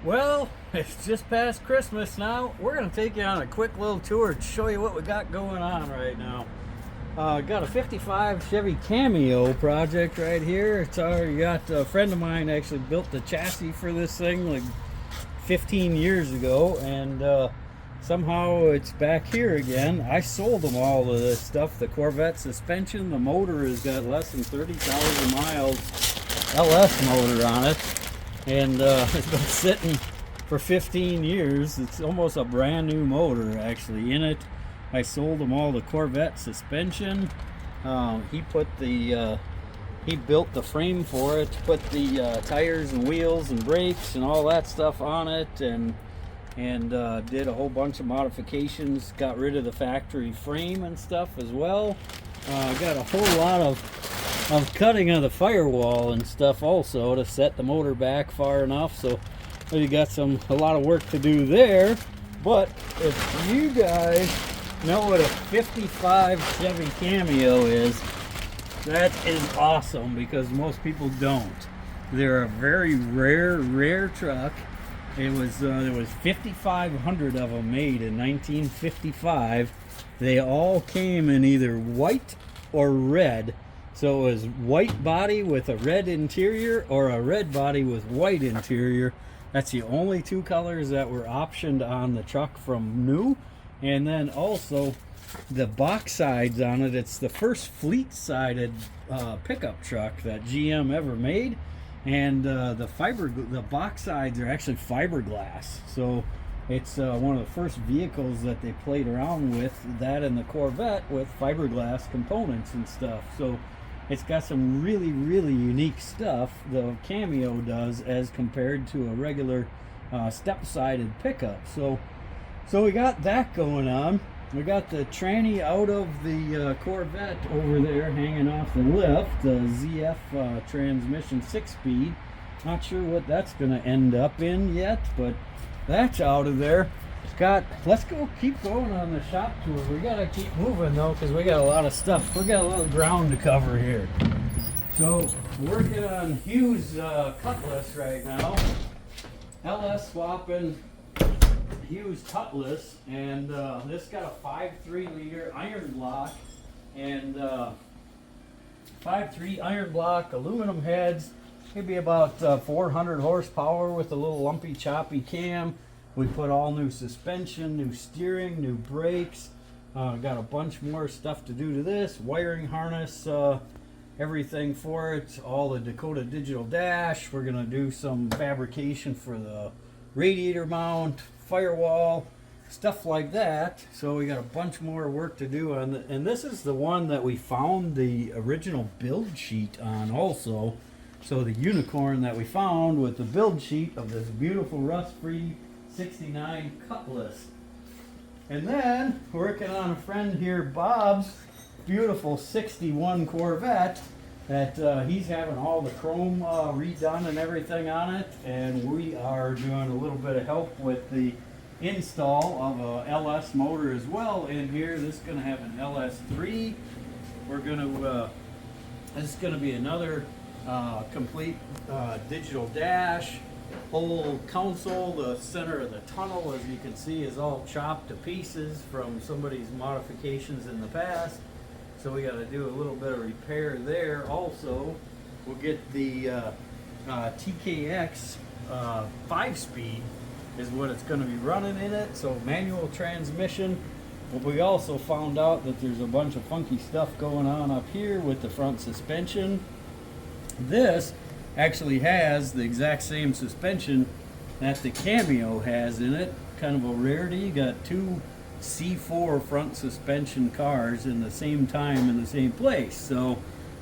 Well, it's just past Christmas now. We're going to take you on a quick little tour to show you what we got going on right now. Got a 55 Chevy Cameo project right here. It's already got a friend of mine actually built the chassis for this thing like 15 years ago, and somehow it's back here again. I sold them all of this stuff. The Corvette suspension, the motor has got less than 30,000 miles LS motor on it. And it's been sitting for 15 years. It's almost a brand new motor actually in it. I sold him all the Corvette suspension. He built the frame for it, put the tires and wheels and brakes and all that stuff on it, and did a whole bunch of modifications. Got rid of the factory frame and stuff as well. Got a whole lot of cutting of the firewall and stuff also to set the motor back far enough, so you got a lot of work to do there. But if you guys know what a 55 Chevy Cameo is, that is awesome, because most people don't. They're a very rare truck. There was 5,500 of them made in 1955. They all came in either white or red. So it was white body with a red interior or a red body with white interior. That's the only two colors that were optioned on the truck from new. And then also the box sides on it. It's the first fleet-sided pickup truck that GM ever made. And the box sides are actually fiberglass. So it's one of the first vehicles that they played around with, that and the Corvette, with fiberglass components and stuff. So it's got some really unique stuff, the Cameo does, as compared to a regular step-sided pickup. So we got that going on. We got the tranny out of the Corvette over there hanging off the lift, the ZF transmission 6-speed. Not sure what that's going to end up in yet, but that's out of there. Let's keep going on the shop tour. We gotta keep moving though, because we got a lot of stuff. We got a lot of ground to cover here. So working on Hugh's cutlass right now. LS swapping Hugh's cutlass, and this got a 5.3 liter iron block, and 5.3 iron block, aluminum heads. Maybe about 400 horsepower with a little lumpy choppy cam. We put all new suspension, new steering, new brakes. Got a bunch more stuff to do to this. Wiring harness, everything for it. All the Dakota digital dash. We're going to do some fabrication for the radiator mount, firewall, stuff like that. So we got a bunch more work to do on it. And this is the one that we found the original build sheet on also. So the unicorn that we found with the build sheet of this beautiful rust-free 69 cutlass. And then working on a friend here, Bob's beautiful 61 Corvette, that he's having all the chrome redone and everything on it, and we are doing a little bit of help with the install of a LS motor as well in here. This is going to have an LS3. We're going to this is going to be another complete digital dash. Whole console, the center of the tunnel, as you can see, is all chopped to pieces from somebody's modifications in the past. So we got to do a little bit of repair there. Also, we'll get the TKX 5-speed is what it's going to be running in it. So manual transmission. But we also found out that there's a bunch of funky stuff going on up here with the front suspension. This actually has the exact same suspension that the Cameo has in it. Kind of a rarity. You got two C4 front suspension cars in the same time in the same place. So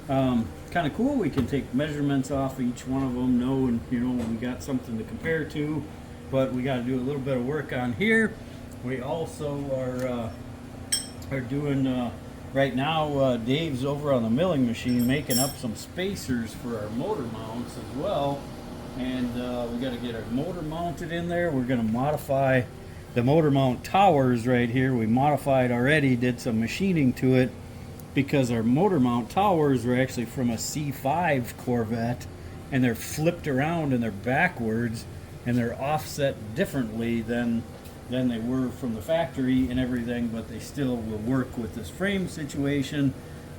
kind of cool. We can take measurements off each one of them, know, you know, we got something to compare to. But we got to do a little bit of work on here. We also are doing right now, Dave's over on the milling machine making up some spacers for our motor mounts as well. and we got to get our motor mounted in there. We're going to modify the motor mount towers right here. We modified already, did some machining to it, because our motor mount towers were actually from a C5 Corvette, and they're flipped around and they're backwards, and they're offset differently than they were from the factory and everything, but they still will work with this frame situation.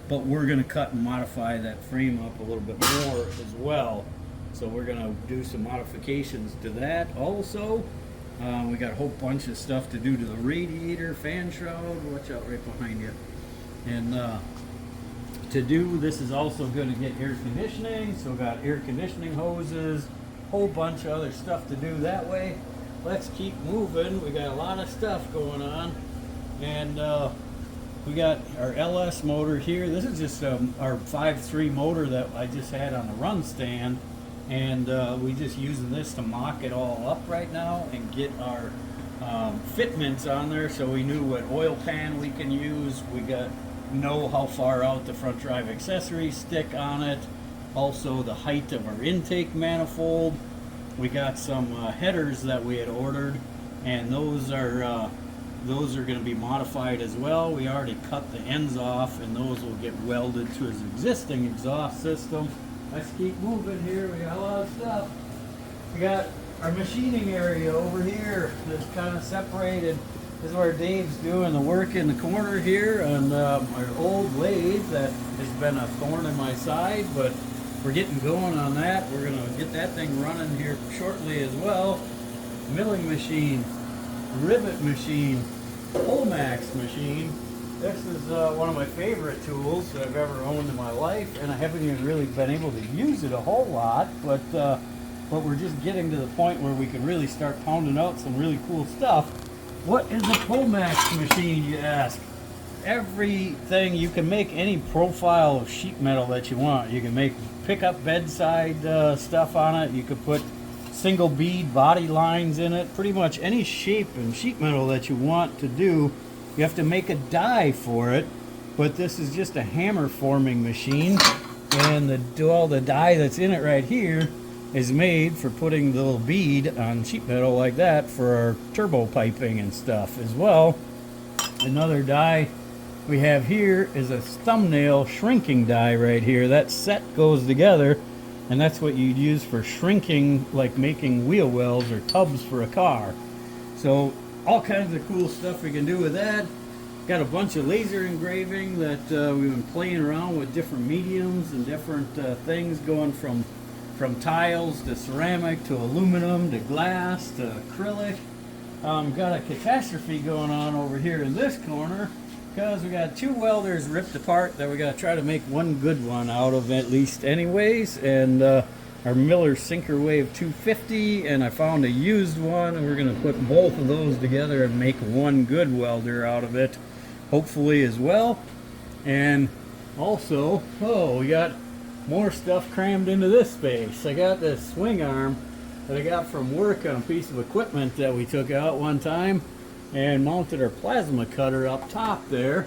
But we're going to cut and modify that frame up a little bit more as well. So we're going to do some modifications to that also. We got a whole bunch of stuff to do to the radiator, fan shroud, watch out right behind you. And to do, this is also going to get air conditioning. So we got air conditioning hoses, whole bunch of other stuff to do that way. Let's keep moving. We got a lot of stuff going on. And we got our LS motor here. This is just our 5.3 motor that I just had on the run stand, and we just using this to mock it all up right now and get our fitments on there, so we knew what oil pan we can use. We know how far out the front drive accessories stick on it. Also the height of our intake manifold. We got some headers that we had ordered, and those are going to be modified as well. We already cut the ends off, and those will get welded to his existing exhaust system. Let's keep moving here. We got a lot of stuff. We got our machining area over here that's kind of separated. This is where Dave's doing the work in the corner here on our old lathe that has been a thorn in my side, but we're getting going on that. We're going to get that thing running here shortly as well. Milling machine, rivet machine, Pullmax machine. This is one of my favorite tools that I've ever owned in my life, and I haven't even really been able to use it a whole lot, but we're just getting to the point where we can really start pounding out some really cool stuff. What is a Pullmax machine, you ask? Everything. You can make any profile of sheet metal that you want. You can make pickup bedside stuff on it. You could put single bead body lines in it. Pretty much any shape and sheet metal that you want to do. You have to make a die for it, but this is just a hammer forming machine, and all the die that's in it right here is made for putting the little bead on sheet metal like that for our turbo piping and stuff as well. Another die we have here is a thumbnail shrinking die right here. That set goes together, and that's what you'd use for shrinking, like making wheel wells or tubs for a car. So all kinds of cool stuff we can do with that. Got a bunch of laser engraving that we've been playing around with, different mediums and different things, going from tiles to ceramic to aluminum to glass to acrylic. Got a catastrophe going on over here in this corner, because we got two welders ripped apart that we got to try to make one good one out of, at least anyways. And our Miller Sinker Wave 250, and I found a used one, and we're going to put both of those together and make one good welder out of it, hopefully, as well. And also, we got more stuff crammed into this space. I got this swing arm that I got from work on a piece of equipment that we took out one time, and mounted our plasma cutter up top there.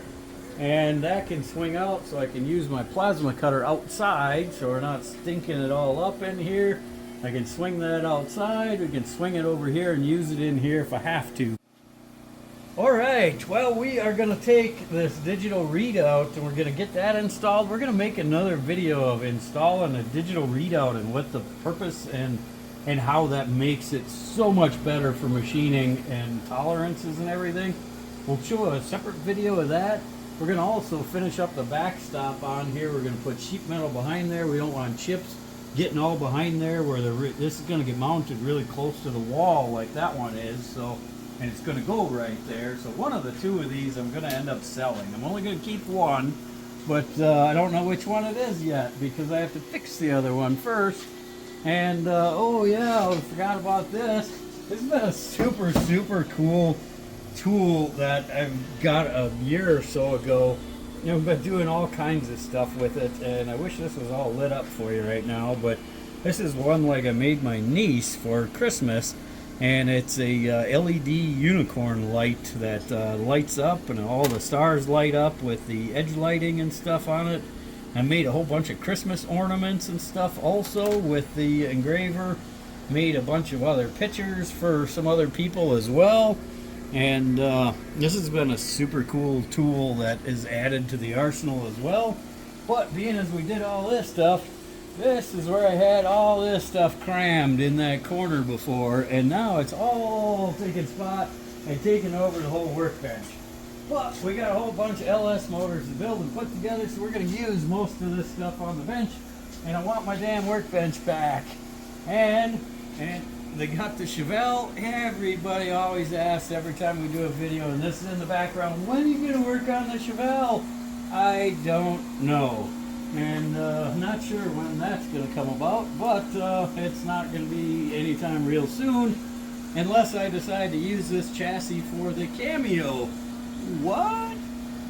And that can swing out, so I can use my plasma cutter outside, so we're not stinking it all up in here. I can swing that outside. We can swing it over here and use it in here if I have to. Alright, well, we are going to take this digital readout and we're going to get that installed. We're going to make another video of installing a digital readout and what the purpose and how that makes it so much better for machining and tolerances and everything. We'll show a separate video of that. We're going to also finish up the backstop on here. We're going to put sheet metal behind there. We don't want chips getting all behind there where this is going to get mounted really close to the wall like that one is. So, and it's going to go right there. So one of the two of these I'm going to end up selling. I'm only going to keep one, but I don't know which one it is yet because I have to fix the other one first. And oh yeah, I forgot about this. This has been a super, super cool tool that I've got a year or so ago. You know, I've been doing all kinds of stuff with it, and I wish this was all lit up for you right now, but this is one like I made my niece for Christmas, and it's a LED unicorn light that lights up, and all the stars light up with the edge lighting and stuff on it. I made a whole bunch of Christmas ornaments and stuff also with the engraver. made a bunch of other pictures for some other people as well. And this has been a super cool tool that is added to the arsenal as well. But being as we did all this stuff, this is where I had all this stuff crammed in that corner before, and now it's all taking spot and taking over the whole workbench. But we got a whole bunch of LS motors to build and put together, so we're going to use most of this stuff on the bench. And I want my damn workbench back. And they got the Chevelle. Everybody always asks every time we do a video, and this is in the background, when are you going to work on the Chevelle? I don't know. And not sure when that's going to come about, but it's not going to be anytime real soon unless I decide to use this chassis for the Cameo. What?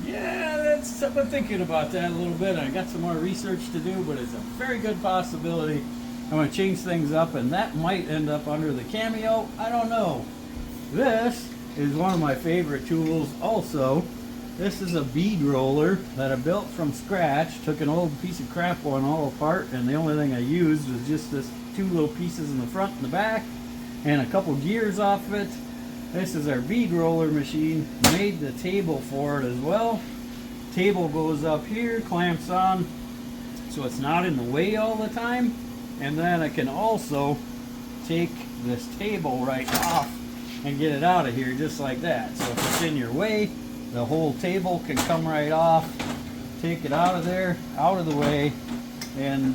Yeah, I've been thinking about that a little bit. I got some more research to do, but it's a very good possibility. I'm going to change things up, and that might end up under the Cameo. I don't know. This is one of my favorite tools also. This is a bead roller that I built from scratch. Took an old piece of crap one all apart, and the only thing I used was just this two little pieces in the front and the back and a couple gears off of it. This is our bead roller machine. Made the table for it as well. Table goes up here, clamps on, so it's not in the way all the time. And then I can also take this table right off and get it out of here just like that. So if it's in your way, the whole table can come right off. Take it out of there, out of the way, and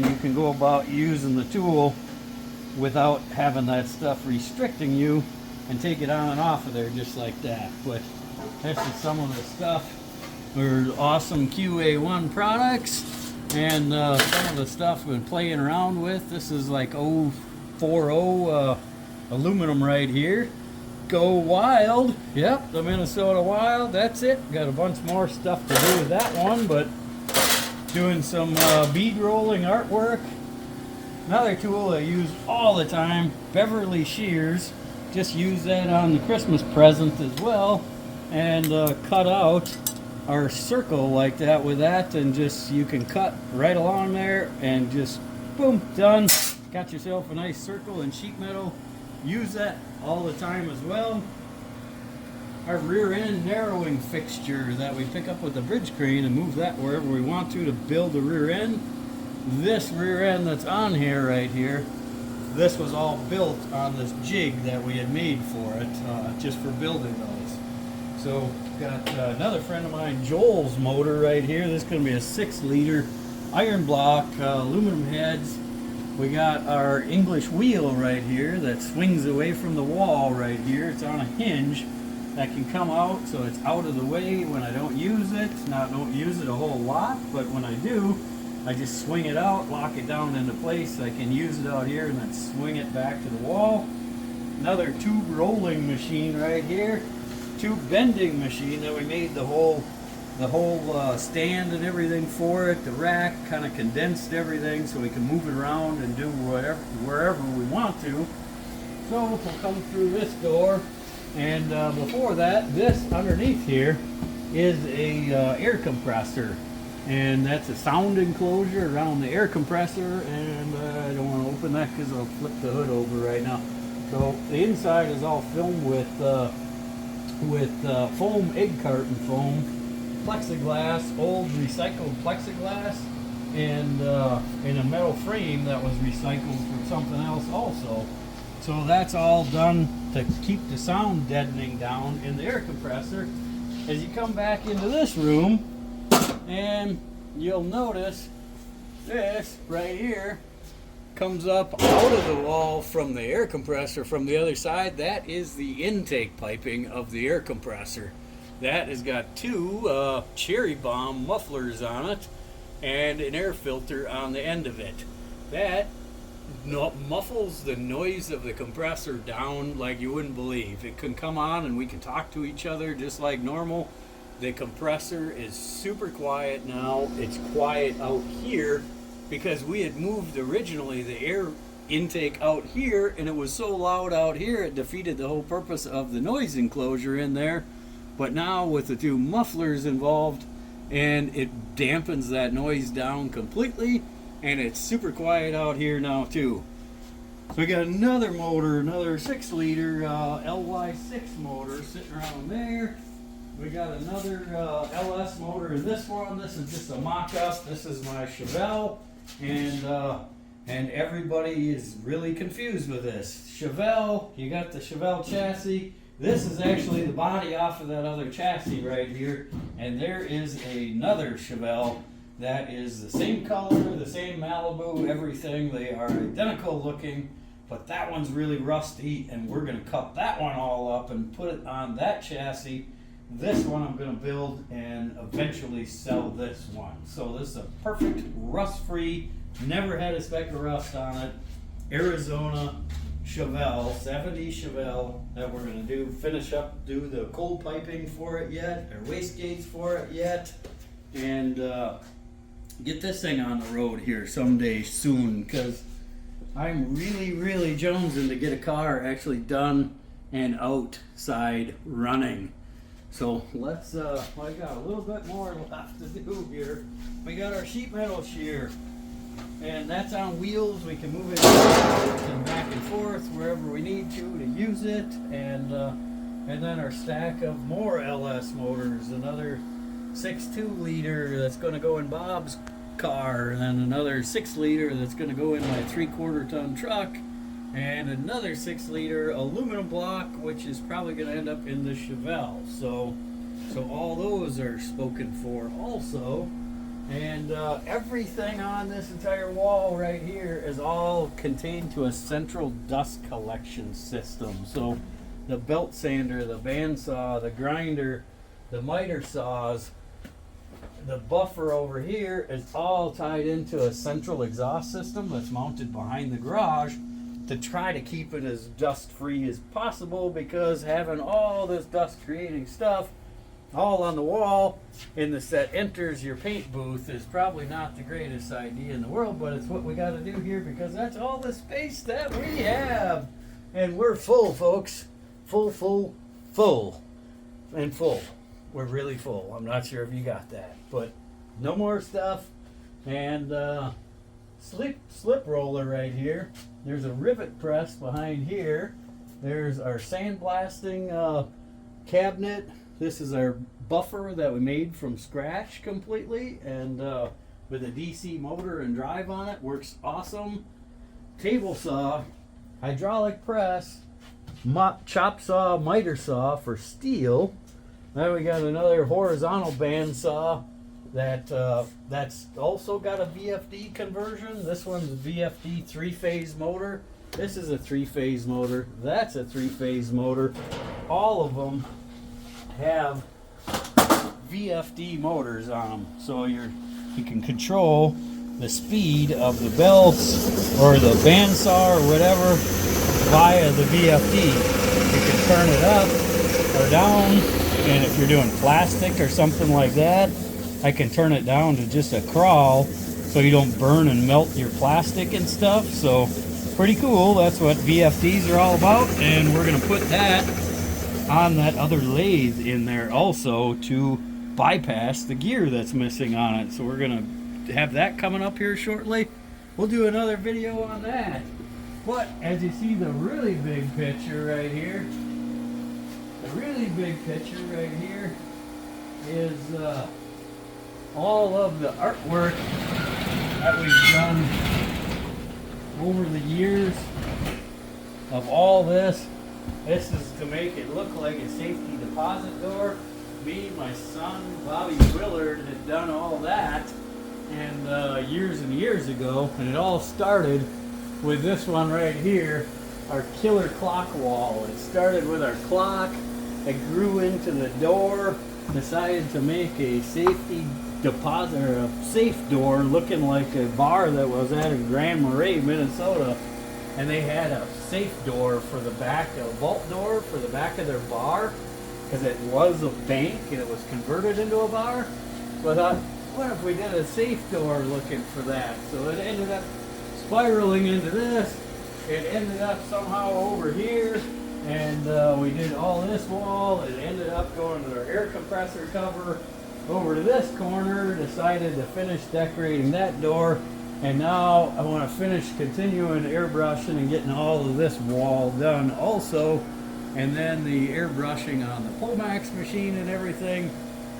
you can go about using the tool without having that stuff restricting you, and take it on and off of there just like that. But this is some of the stuff. We're awesome QA1 products, and some of the stuff I've been playing around with. This is like 040 aluminum right here. Go Wild. Yep, the Minnesota Wild. That's it. Got a bunch more stuff to do with that one, but doing some bead rolling artwork. Another tool I use all the time, Beverly shears. Just use that on the Christmas present as well, and cut out our circle like that with that, and just you can cut right along there and just boom, done. Got yourself a nice circle in sheet metal. Use that all the time as well. Our rear end narrowing fixture that we pick up with the bridge crane and move that wherever we want to build the rear end. This rear end that's on here right here, this was all built on this jig that we had made for it, just for building those. So got another friend of mine, Joel's motor right here. This is going to be a 6-liter iron block, aluminum heads. We got our English wheel right here that swings away from the wall right here. It's on a hinge that can come out, so it's out of the way when I don't use it. Now I don't use it a whole lot, but when I do, I just swing it out, lock it down into place. I can use it out here and then swing it back to the wall. Another tube rolling machine right here. Tube bending machine that we made the whole stand and everything for it. The rack kind of condensed everything so we can move it around and do wherever we want to. So we'll come through this door, and before that, this underneath here is a air compressor. And that's a sound enclosure around the air compressor, and I don't want to open that because I'll flip the hood over right now. So the inside is all filmed with foam, egg carton foam, plexiglass, old recycled plexiglass, and in a metal frame that was recycled from something else also. So that's all done to keep the sound deadening down in the air compressor. As you come back into this room, and you'll notice this right here comes up out of the wall from the air compressor from the other side. That is the intake piping of the air compressor. That has got two cherry bomb mufflers on it and an air filter on the end of it. That muffles the noise of the compressor down like you wouldn't believe. It can come on and we can talk to each other just like normal. The compressor is super quiet now. It's quiet out here because we had moved originally the air intake out here, and it was so loud out here it defeated the whole purpose of the noise enclosure in there. But now with the two mufflers involved, and it dampens that noise down completely, and it's super quiet out here now too. So we got another motor, another 6-liter LY6 motor sitting around there. We got another LS motor in this one. This is just a mock-up. This is my Chevelle, and everybody is really confused with this. Chevelle, you got the Chevelle chassis. This is actually the body off of that other chassis right here, and there is another Chevelle that is the same color, the same Malibu, everything. They are identical looking, but that one's really rusty, and we're going to cut that one all up and put it on that chassis. This one I'm going to build and eventually sell this one. So this is a perfect rust-free, never had a speck of rust on it, Arizona Chevelle, 70 Chevelle that we're going to finish up, do the cold piping for it yet, or wastegates for it yet, and get this thing on the road here someday soon, because I'm really jonesing to get a car actually done and outside running. So let's, I got a little bit more left to do here. We got our sheet metal shear, and that's on wheels. We can move it back and forth wherever we need to use it. And then our stack of more LS motors, another 6.2 liter that's going to go in Bob's car, and then another 6 liter that's going to go in my 3/4 ton truck, and another 6 liter aluminum block, which is probably going to end up in the Chevelle. So all those are spoken for also. And everything on this entire wall right here is all contained to a central dust collection system. So the belt sander, the bandsaw, the grinder, the miter saws, the buffer over here is all tied into a central exhaust system that's mounted behind the garage to try to keep it as dust free as possible, because having all this dust creating stuff all on the wall in the set enters your paint booth is probably not the greatest idea in the world, but it's what we got to do here because that's all the space that we have. And we're full, folks. Full. We're really full. I'm not sure if you got that, but no more stuff. And slip roller right here. There's a rivet press behind here. There's our sandblasting cabinet. This is our buffer that we made from scratch completely, and with a DC motor and drive on it. Works awesome. Table saw, hydraulic press, chop saw, miter saw for steel. Then we got another horizontal band saw that's also got a VFD conversion. This one's a VFD 3-phase motor. This is a 3-phase motor. That's a 3-phase motor. All of them have VFD motors on them, so you can control the speed of the belts or the bandsaw or whatever via the VFD. You can turn it up or down, and if you're doing plastic or something like that, I can turn it down to just a crawl so you don't burn and melt your plastic and stuff. So pretty cool. That's what VFDs are all about, and we're gonna put that on that other lathe in there also to bypass the gear that's missing on it. So we're gonna have that coming up here shortly. We'll do another video on that. But as you see, the really big picture right here, is all of the artwork that we've done over the years of all this. This is to make it look like a safety deposit door. Me, my son, Bobby Willard had done all that, and years and years ago, and it all started with this one right here, our killer clock wall. It started with our clock, it grew into the door, decided to make a safety deposit, or a safe door looking like a bar that was at a Grand Marais, Minnesota. And they had a safe door for the back, a vault door for the back of their bar, because it was a bank and it was converted into a bar. So I thought, what if we did a safe door looking for that? So it ended up spiraling into this. It ended up somehow over here, and we did all this wall. It ended up going to our air compressor cover over to this corner, decided to finish decorating that door, And now I want to finish continuing airbrushing and getting all of this wall done also. And then the airbrushing on the Pomax machine and everything,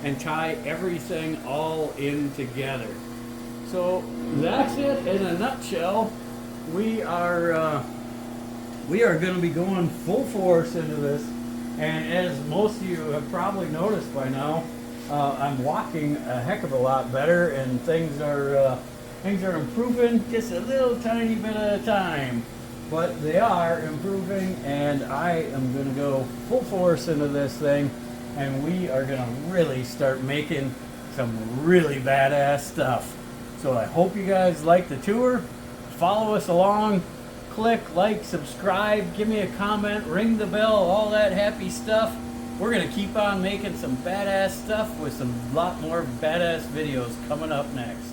and tie everything all in together. So that's it in a nutshell. We are going to be going full force into this. And as most of you have probably noticed by now, I'm walking a heck of a lot better, and things are improving just a little tiny bit at a time. But they are improving, and I am going to go full force into this thing, and we are going to really start making some really badass stuff. So I hope you guys like the tour. Follow us along. Click, like, subscribe, give me a comment, ring the bell, all that happy stuff. We're going to keep on making some badass stuff with some lot more badass videos coming up next.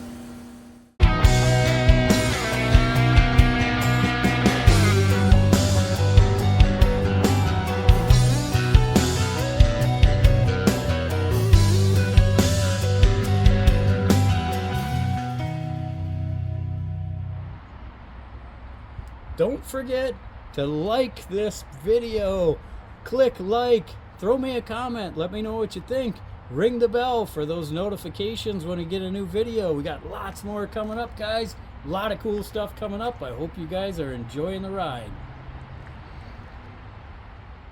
Don't forget to like this video. Click like, throw me a comment, let me know what you think. Ring the bell for those notifications when we get a new video. We got lots more coming up, guys. A lot of cool stuff coming up. I hope you guys are enjoying the ride.